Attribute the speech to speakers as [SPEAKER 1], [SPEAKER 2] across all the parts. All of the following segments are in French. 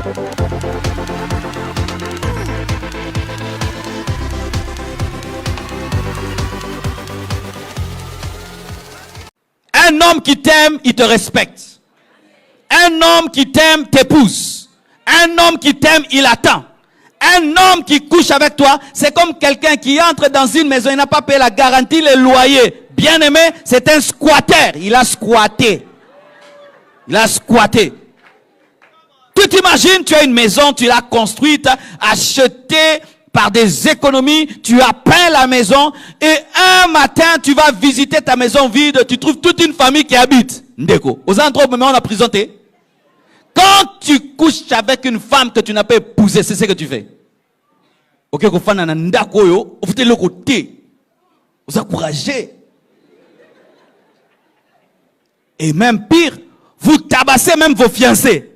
[SPEAKER 1] Un homme qui t'aime, il te respecte. Un homme qui t'aime t'épouse. Un homme qui t'aime, il attend. Un homme qui couche avec toi, c'est comme quelqu'un qui entre dans une maison, il n'a pas payé la garantie, le loyer. Bien aimé, c'est un squatter. Il a squatté. Il a squatté. Tu t'imagines, tu as une maison, tu l'as construite, achetée par des économies, tu as peint la maison, et un matin, tu vas visiter ta maison vide, tu trouves toute une famille qui habite. Ndeko. Aux endroits où on a présenté. Quand tu couches avec une femme que tu n'as pas épousée, c'est ce que tu fais. Ok, vous faites un ndako, vous faites le côté. Vous encouragez. Et même pire, vous tabassez même vos fiancés.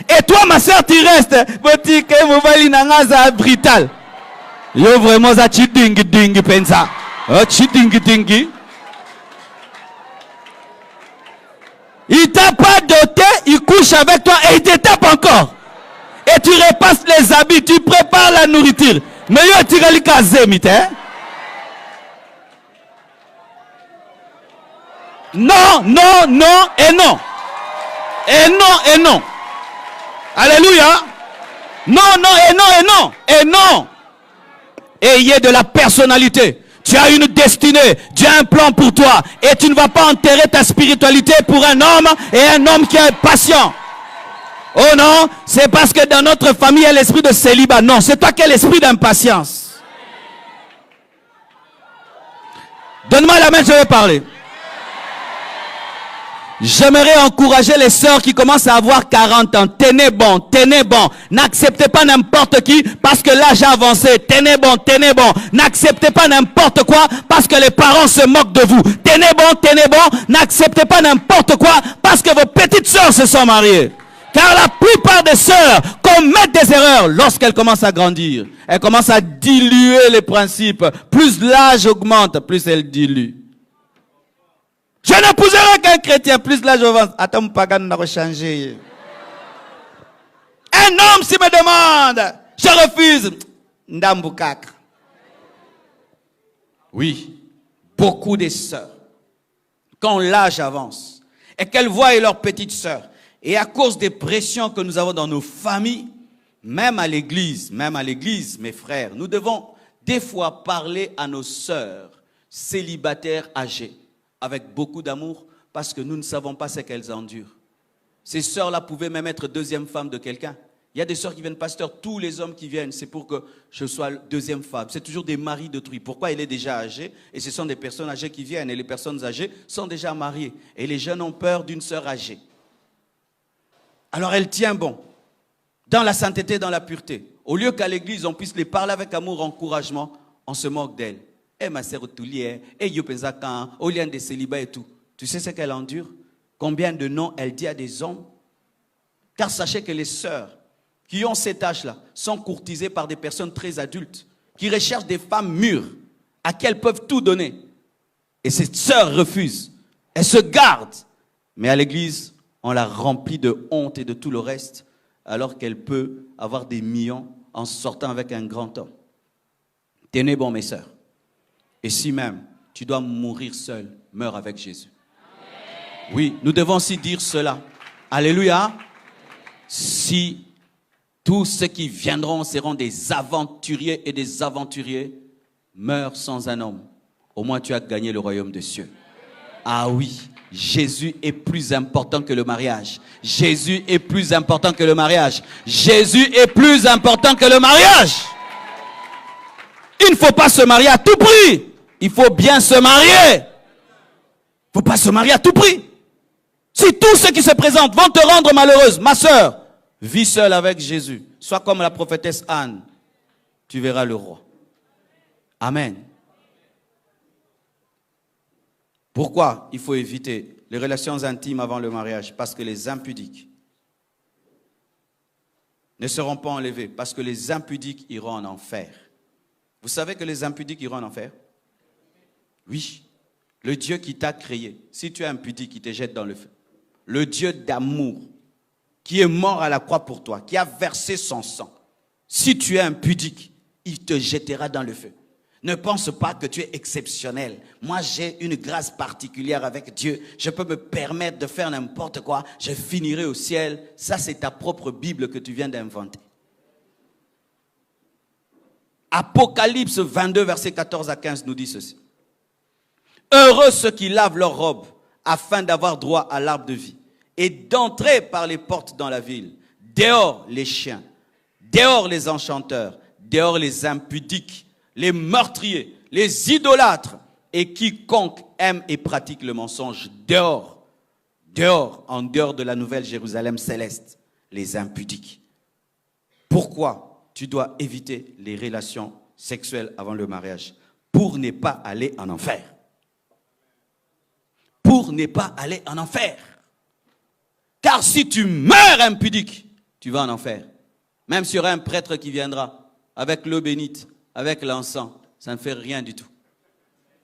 [SPEAKER 1] Et toi, ma soeur, tu restes. Petit que vous voyez l'inangaza brutal. Yo vraiment ça chidingi pensa. Chidingi. Il t'a pas doté, il couche avec toi et il te tape encore. Et tu repasses les habits, tu prépares la nourriture. Mais yo tu gali kazemite. Non, non, non et non. Et non, et non. Alléluia. Non, non, et non, et non. Et non. Ayez de la personnalité. Tu as une destinée. Dieu a un plan pour toi. Et tu ne vas pas enterrer ta spiritualité pour un homme et un homme qui est patient. Oh non, c'est parce que dans notre famille, il y a l'esprit de célibat. Non, c'est toi qui as l'esprit d'impatience. Donne-moi la main, je vais parler. J'aimerais encourager les sœurs qui commencent à avoir 40 ans. Tenez bon, tenez bon. N'acceptez pas n'importe qui parce que l'âge a avancé. Tenez bon, tenez bon. N'acceptez pas n'importe quoi parce que les parents se moquent de vous. Tenez bon. N'acceptez pas n'importe quoi parce que vos petites sœurs se sont mariées. Car la plupart des sœurs commettent des erreurs lorsqu'elles commencent à grandir. Elles commencent à diluer les principes. Plus l'âge augmente, plus elles diluent. Je n'épouserai qu'un chrétien, plus l'âge avance. Attends, pagan n'a changé. Un homme s'il me demande, je refuse. Ndambukak. Oui, beaucoup de sœurs, quand l'âge avance, et qu'elles voient leurs petites sœurs, et à cause des pressions que nous avons dans nos familles, même à l'église, mes frères, nous devons des fois parler à nos sœurs célibataires âgées, avec beaucoup d'amour, parce que nous ne savons pas ce qu'elles endurent. Ces sœurs-là pouvaient même être deuxième femme de quelqu'un. Il y a des sœurs qui viennent, pasteur, tous les hommes qui viennent, c'est pour que je sois deuxième femme. C'est toujours des maris d'autrui. Pourquoi il est déjà âgé? Et ce sont des personnes âgées qui viennent, et les personnes âgées sont déjà mariées. Et les jeunes ont peur d'une sœur âgée. Alors elle tient bon, dans la sainteté, dans la pureté. Au lieu qu'à l'église, on puisse les parler avec amour, encouragement, on se moque d'elle. Eh ma sœur Toulier, eh Yopenzakan, au lien des célibats et tout. Tu sais ce qu'elle endure? Combien de noms elle dit à des hommes? Car sachez que les sœurs qui ont cet âge-là sont courtisées par des personnes très adultes, qui recherchent des femmes mûres, à qui elles peuvent tout donner. Et ces sœurs refusent. Elles se gardent. Mais à l'église, on la remplit de honte et de tout le reste, alors qu'elle peut avoir des millions en sortant avec un grand homme. Tenez bon, mes sœurs. Et si même tu dois mourir seul, meurs avec Jésus. Amen. Oui, nous devons aussi dire cela. Alléluia. Si tous ceux qui viendront seront des aventuriers et des aventuriers, meurent sans un homme, au moins tu as gagné le royaume des cieux. Ah oui, Jésus est plus important que le mariage. Jésus est plus important que le mariage. Jésus est plus important que le mariage. Il ne faut pas se marier à tout prix. Il faut bien se marier. Il ne faut pas se marier à tout prix. Si tous ceux qui se présentent vont te rendre malheureuse, ma sœur, vis seule avec Jésus. Sois comme la prophétesse Anne. Tu verras le roi. Amen. Pourquoi il faut éviter les relations intimes avant le mariage? Parce que les impudiques ne seront pas enlevés. Parce que les impudiques iront en enfer. Vous savez que les impudiques iront en enfer? Oui. Le Dieu qui t'a créé, si tu es impudique, il te jette dans le feu. Le Dieu d'amour qui est mort à la croix pour toi, qui a versé son sang, si tu es impudique, il te jettera dans le feu. Ne pense pas que tu es exceptionnel. Moi, j'ai une grâce particulière avec Dieu. Je peux me permettre de faire n'importe quoi. Je finirai au ciel. Ça, c'est ta propre Bible que tu viens d'inventer. Apocalypse 22, versets 14 à 15 nous dit ceci. Heureux ceux qui lavent leurs robes afin d'avoir droit à l'arbre de vie et d'entrer par les portes dans la ville. Dehors les chiens, dehors les enchanteurs, dehors les impudiques, les meurtriers, les idolâtres et quiconque aime et pratique le mensonge. Dehors, dehors, en dehors de la nouvelle Jérusalem céleste, les impudiques. Pourquoi tu dois éviter les relations sexuelles avant le mariage? Pour ne pas aller en enfer. Pour ne pas aller en enfer. Car si tu meurs impudique, tu vas en enfer. Même s'il y aura un prêtre qui viendra avec l'eau bénite, avec l'encens, ça ne fait rien du tout.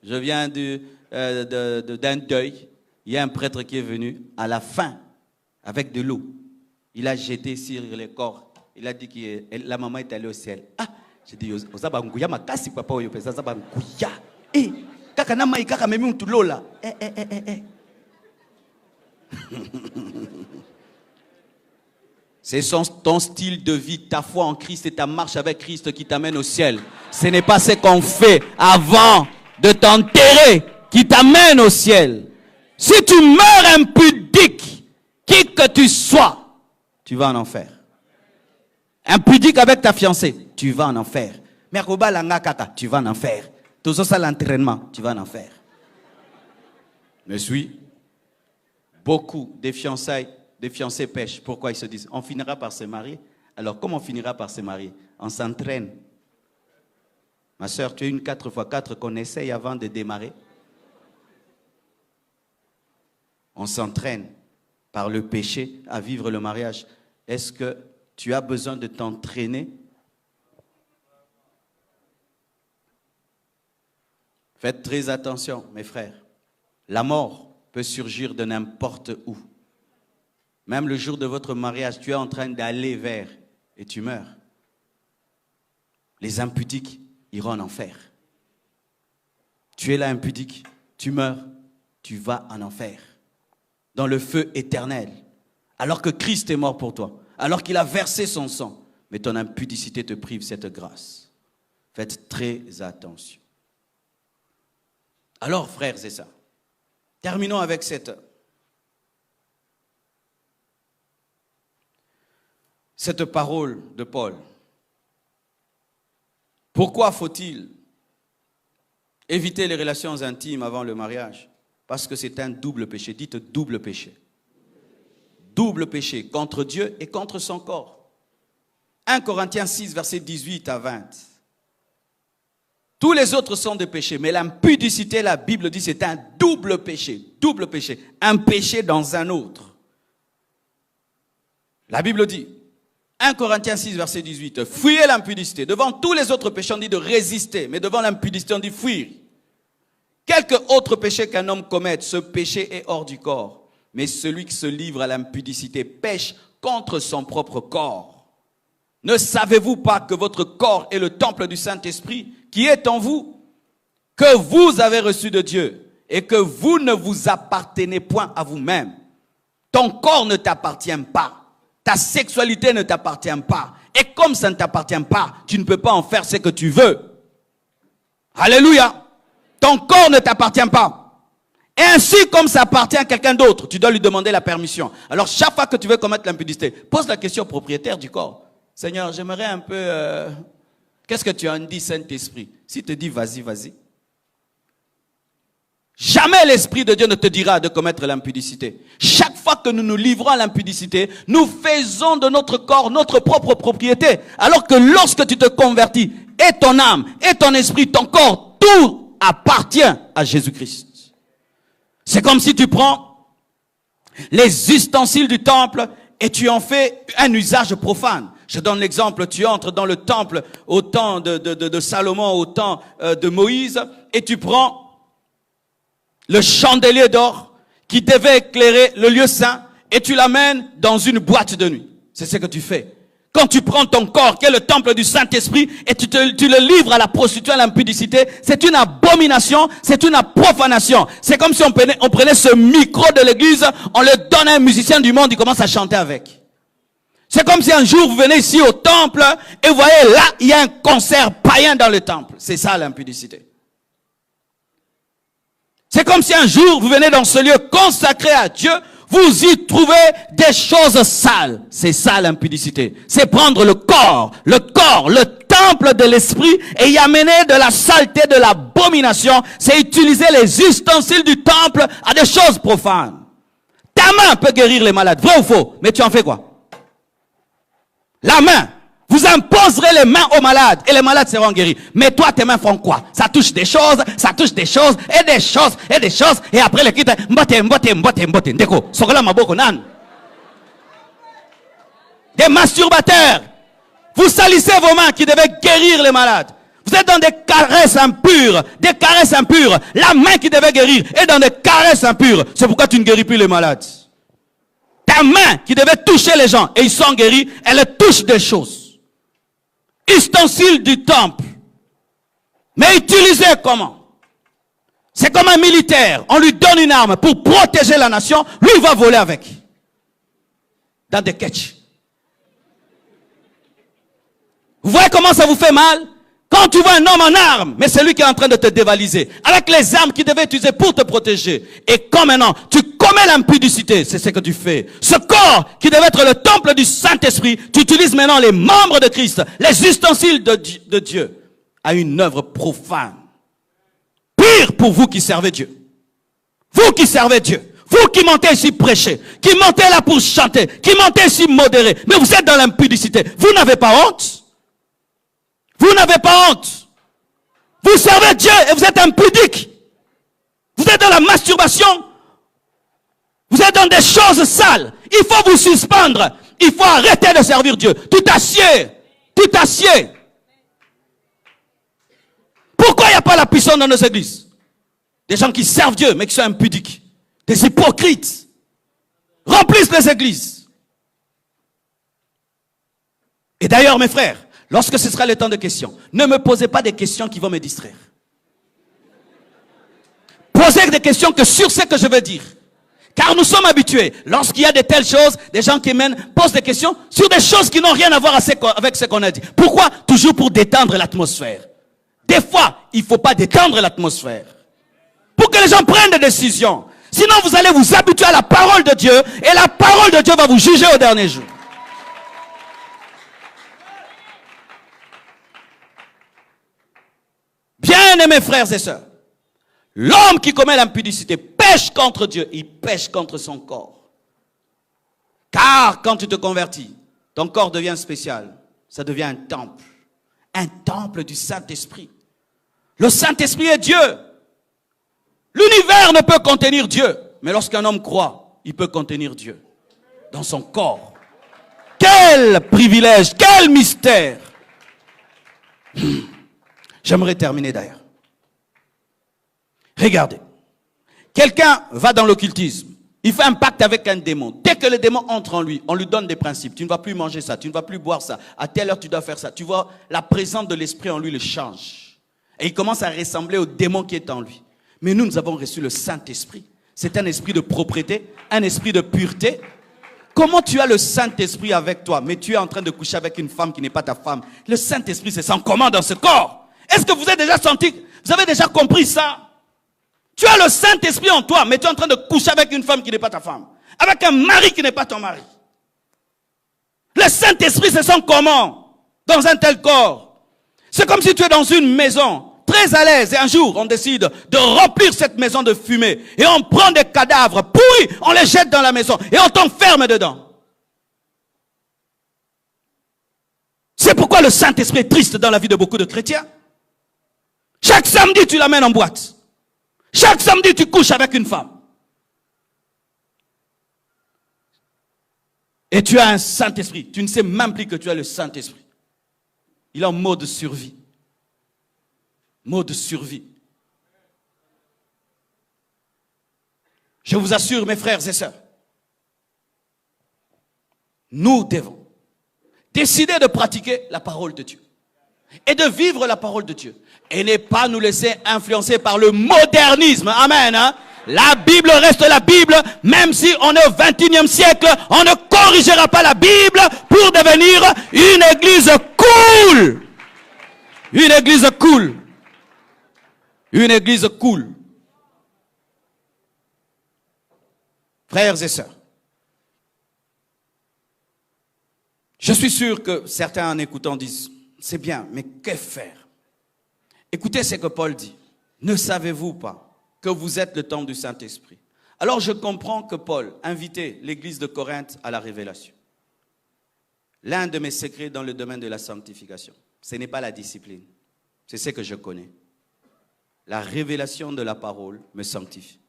[SPEAKER 1] Je viens d'un deuil. Il y a un prêtre qui est venu à la fin avec de l'eau. Il a jeté sur les corps. Il a dit que la maman est allée au ciel. Ah, j'ai dit, Ozabanguya makasi papa oyo pesa Ozabanguya. Eh, kaka na mai kaka memi mtulo là. C'est ton style de vie, ta foi en Christ et ta marche avec Christ qui t'amène au ciel. Ce n'est pas ce qu'on fait avant de t'enterrer qui t'amène au ciel. Si tu meurs impudique, qui que tu sois, tu vas en enfer. Impudique avec ta fiancée, tu vas en enfer. Merkoba langa kaka, tu vas en enfer. Tout ça l'entraînement, tu vas en enfer. Me suis. Beaucoup des fiancés pêchent. Pourquoi ils se disent? On finira par se marier. Alors, comment on finira par se marier? On s'entraîne. Ma soeur, tu es une 4x4 qu'on essaye avant de démarrer. On s'entraîne par le péché à vivre le mariage. Est-ce que tu as besoin de t'entraîner? Faites très attention, mes frères. La mort peut surgir de n'importe où. Même le jour de votre mariage, tu es en train d'aller vers et tu meurs. Les impudiques iront en enfer. Tu es là impudique, tu meurs, tu vas en enfer. Dans le feu éternel. Alors que Christ est mort pour toi. Alors qu'il a versé son sang. Mais ton impudicité te prive cette grâce. Faites très attention. Alors, frères et sœurs, terminons avec cette parole de Paul. Pourquoi faut-il éviter les relations intimes avant le mariage? Parce que c'est un double péché. Dites double péché. Double péché contre Dieu et contre son corps. 1 Corinthiens 6, versets 18 à 20. Tous les autres sont des péchés, mais l'impudicité, la Bible dit, c'est un double péché. Double péché. Un péché dans un autre. La Bible dit, 1 Corinthiens 6, verset 18, fuyez l'impudicité. Devant tous les autres péchés, on dit de résister, mais devant l'impudicité, on dit fuir. Quelque autre péché qu'un homme commette, ce péché est hors du corps. Mais celui qui se livre à l'impudicité pêche contre son propre corps. Ne savez-vous pas que votre corps est le temple du Saint-Esprit qui est en vous, que vous avez reçu de Dieu et que vous ne vous appartenez point à vous-même? Ton corps ne t'appartient pas. Ta sexualité ne t'appartient pas. Et comme ça ne t'appartient pas, tu ne peux pas en faire ce que tu veux. Alléluia. Ton corps ne t'appartient pas. Et ainsi, comme ça appartient à quelqu'un d'autre, tu dois lui demander la permission. Alors, chaque fois que tu veux commettre l'impudicité, pose la question au propriétaire du corps. Seigneur, j'aimerais un peu... Qu'est-ce que tu en dis, Saint-Esprit? S'il te dit, vas-y, vas-y. Jamais l'Esprit de Dieu ne te dira de commettre l'impudicité. Chaque fois que nous nous livrons à l'impudicité, nous faisons de notre corps notre propre propriété. Alors que lorsque tu te convertis, et ton âme, et ton esprit, ton corps, tout appartient à Jésus-Christ. C'est comme si tu prends les ustensiles du temple et tu en fais un usage profane. Je donne l'exemple, tu entres dans le temple au temps de Salomon, au temps de Moïse, et tu prends le chandelier d'or qui devait éclairer le lieu saint, et tu l'amènes dans une boîte de nuit. C'est ce que tu fais. Quand tu prends ton corps, qui est le temple du Saint-Esprit, et tu le livres à la prostituée, à l'impudicité, c'est une abomination, c'est une profanation. C'est comme si on prenait ce micro de l'église, on le donne à un musicien du monde, il commence à chanter avec. C'est comme si un jour vous venez ici au temple, et vous voyez là, il y a un concert païen dans le temple. C'est ça l'impudicité. C'est comme si un jour vous venez dans ce lieu consacré à Dieu, vous y trouvez des choses sales. C'est ça l'impudicité. C'est prendre le corps, le temple de l'esprit et y amener de la saleté, de l'abomination. C'est utiliser les ustensiles du temple à des choses profanes. Ta main peut guérir les malades, vrai ou faux? Mais tu en fais quoi? La main. Vous imposerez les mains aux malades et les malades seront guéris. Mais toi, tes mains font quoi? Ça touche des choses, et des choses, et des choses. Et après, les quitte, mbote. Ndeko, sokola maboko nan. Des masturbateurs. Vous salissez vos mains qui devaient guérir les malades. Vous êtes dans des caresses impures. La main qui devait guérir est dans des caresses impures. C'est pourquoi tu ne guéris plus les malades. Ta main qui devait toucher les gens et ils sont guéris, elle touche des choses. Ustensile du temple. Mais utilisé comment? C'est comme un militaire. On lui donne une arme pour protéger la nation. Lui, il va voler avec. Dans des catchs. Vous voyez comment ça vous fait mal? Quand tu vois un homme en armes, mais c'est lui qui est en train de te dévaliser. Avec les armes qu'il devait utiliser pour te protéger. Et comme maintenant, tu commets l'impudicité, c'est ce que tu fais. Ce corps qui devait être le temple du Saint-Esprit, tu utilises maintenant les membres de Christ, les ustensiles de Dieu, à une œuvre profane. Pire pour vous qui servez Dieu. Vous qui servez Dieu. Vous qui montez ici prêcher, qui montez là pour chanter, qui montez ici modérer. Mais vous êtes dans l'impudicité. Vous n'avez pas honte? Vous n'avez pas honte. Vous servez Dieu et vous êtes impudique. Vous êtes dans la masturbation. Vous êtes dans des choses sales. Il faut vous suspendre. Il faut arrêter de servir Dieu. Tu t'assieds. Pourquoi il n'y a pas la puissance dans nos églises? Des gens qui servent Dieu mais qui sont impudiques. Des hypocrites. Remplissent les églises. Et d'ailleurs mes frères, lorsque ce sera le temps de questions, ne me posez pas des questions qui vont me distraire. Posez des questions que sur ce que je veux dire. Car nous sommes habitués, lorsqu'il y a de telles choses, des gens qui posent des questions sur des choses qui n'ont rien à voir avec ce qu'on a dit. Pourquoi? Toujours pour détendre l'atmosphère. Des fois, il ne faut pas détendre l'atmosphère. Pour que les gens prennent des décisions. Sinon, vous allez vous habituer à la parole de Dieu, et la parole de Dieu va vous juger au dernier jour. Bien-aimés frères et sœurs, l'homme qui commet l'impudicité pêche contre Dieu, il pêche contre son corps. Car quand tu te convertis, ton corps devient spécial, ça devient un temple du Saint-Esprit. Le Saint-Esprit est Dieu. L'univers ne peut contenir Dieu, mais lorsqu'un homme croit, il peut contenir Dieu dans son corps. Quel privilège, quel mystère! J'aimerais terminer d'ailleurs. Regardez. Quelqu'un va dans l'occultisme. Il fait un pacte avec un démon. Dès que le démon entre en lui, on lui donne des principes. Tu ne vas plus manger ça, tu ne vas plus boire ça. À telle heure, tu dois faire ça. Tu vois, la présence de l'esprit en lui le change. Et il commence à ressembler au démon qui est en lui. Mais nous avons reçu le Saint-Esprit. C'est un esprit de propreté, un esprit de pureté. Comment tu as le Saint-Esprit avec toi, mais tu es en train de coucher avec une femme qui n'est pas ta femme? Le Saint-Esprit se sent comment dans ce corps? Est-ce que vous avez déjà senti, vous avez déjà compris ça? Tu as le Saint-Esprit en toi, mais tu es en train de coucher avec une femme qui n'est pas ta femme. Avec un mari qui n'est pas ton mari. Le Saint-Esprit se sent comment dans un tel corps? C'est comme si tu es dans une maison, très à l'aise, et un jour, on décide de remplir cette maison de fumée, et on prend des cadavres pourris, on les jette dans la maison, et on t'enferme dedans. C'est pourquoi le Saint-Esprit est triste dans la vie de beaucoup de chrétiens. Chaque samedi, tu l'amènes en boîte. Chaque samedi, tu couches avec une femme. Et tu as un Saint-Esprit. Tu ne sais même plus que tu as le Saint-Esprit. Il est en mode survie. Mode survie. Je vous assure, mes frères et sœurs, nous devons décider de pratiquer la parole de Dieu et de vivre la parole de Dieu et ne pas nous laisser influencer par le modernisme. Amen. Hein? La Bible reste la Bible, même si on est au 21e siècle, on ne corrigera pas la Bible pour devenir une église cool. Une église cool. Une église cool. Frères et sœurs, je suis sûr que certains en écoutant disent, c'est bien, mais que faire? Écoutez ce que Paul dit. Ne savez-vous pas que vous êtes le temple du Saint-Esprit? Alors je comprends que Paul invitait l'église de Corinthe à la révélation. L'un de mes secrets dans le domaine de la sanctification, ce n'est pas la discipline, c'est ce que je connais. La révélation de la parole me sanctifie.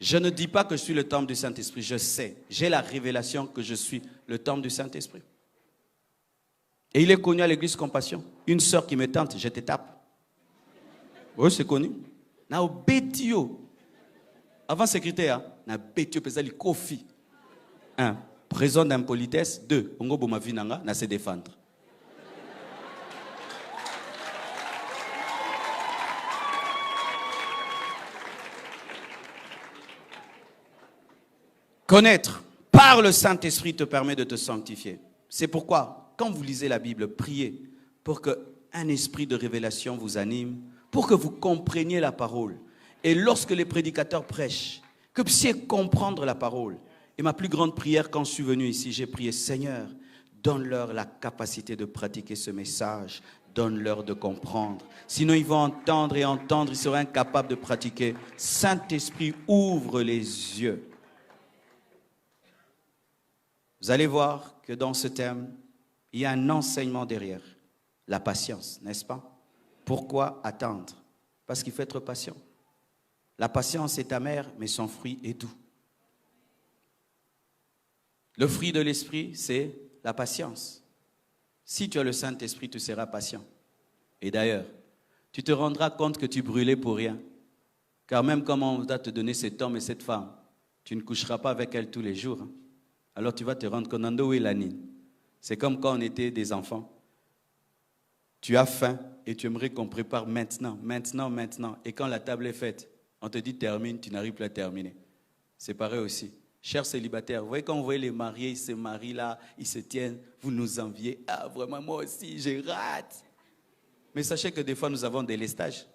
[SPEAKER 1] Je ne dis pas que je suis le temple du Saint-Esprit, je sais, j'ai la révélation que je suis le temple du Saint-Esprit. Et il est connu à l'église Compassion. Une sœur qui me tente, je te tape. Oui, c'est connu. Na obetio. Avant secrétaire, na betio pesali kofi. 1. Présent d'impolitesse. 2. Ongo boma vinanga na se défendre. Connaître par le Saint-Esprit te permet de te sanctifier. C'est pourquoi, quand vous lisez la Bible, priez pour qu'un esprit de révélation vous anime, pour que vous compreniez la parole. Et lorsque les prédicateurs prêchent, que vous puissiez comprendre la parole. Et ma plus grande prière quand je suis venu ici, j'ai prié, Seigneur, donne-leur la capacité de pratiquer ce message, donne-leur de comprendre. Sinon ils vont entendre et entendre, ils seront incapables de pratiquer. Saint-Esprit, ouvre les yeux. Vous allez voir que dans ce thème, il y a un enseignement derrière. La patience, n'est-ce pas? Pourquoi attendre? Parce qu'il faut être patient. La patience est amère, mais son fruit est doux. Le fruit de l'esprit, c'est la patience. Si tu as le Saint-Esprit, tu seras patient. Et d'ailleurs, tu te rendras compte que tu brûlais pour rien. Car même comme on va te donner cet homme et cette femme, tu ne coucheras pas avec elle tous les jours. Alors tu vas te rendre compte, où est la nine? C'est comme quand on était des enfants. Tu as faim et tu aimerais qu'on prépare maintenant. Et quand la table est faite, on te dit termine, tu n'arrives plus à terminer. C'est pareil aussi. Chers célibataires, vous voyez quand vous voyez les mariés, ils se marient là, ils se tiennent, vous nous enviez. Ah vraiment moi aussi, je rate. Mais sachez que des fois nous avons des lestages.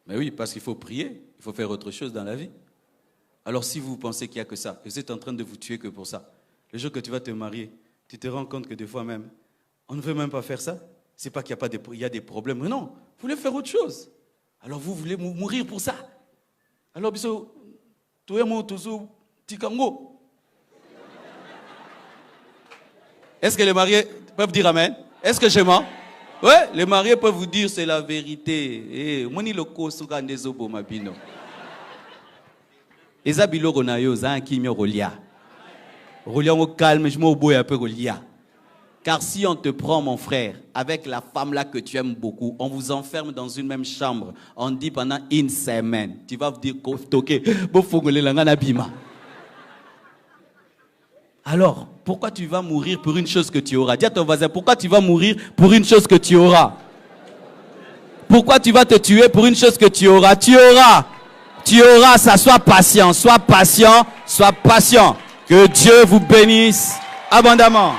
[SPEAKER 1] Mais oui, parce qu'il faut prier, il faut faire autre chose dans la vie. Alors si vous pensez qu'il n'y a que ça, vous êtes en train de vous tuer que pour ça, le jour que tu vas te marier, tu te rends compte que des fois même, on ne veut même pas faire ça. C'est pas qu'il y a des problèmes. Mais non, vous voulez faire autre chose. Alors vous voulez mourir pour ça. Alors, est-ce que les mariés peuvent dire amen? Est-ce que je mens? Oui, les mariés peuvent vous dire c'est la vérité. Moni loko suka ndezo bomabino. Eza biloko na yo za kimio rolia. Rolia au calme, je m'au boy un peu rolia. Car si on te prend, mon frère, avec la femme-là que tu aimes beaucoup, on vous enferme dans une même chambre, on dit pendant une semaine, tu vas vous dire, alors, pourquoi tu vas mourir pour une chose que tu auras? Dis à ton voisin, pourquoi tu vas mourir pour une chose que tu auras? Pourquoi tu vas te tuer pour une chose que tu auras? Tu auras, ça, sois patient, sois patient, sois patient. Que Dieu vous bénisse abondamment.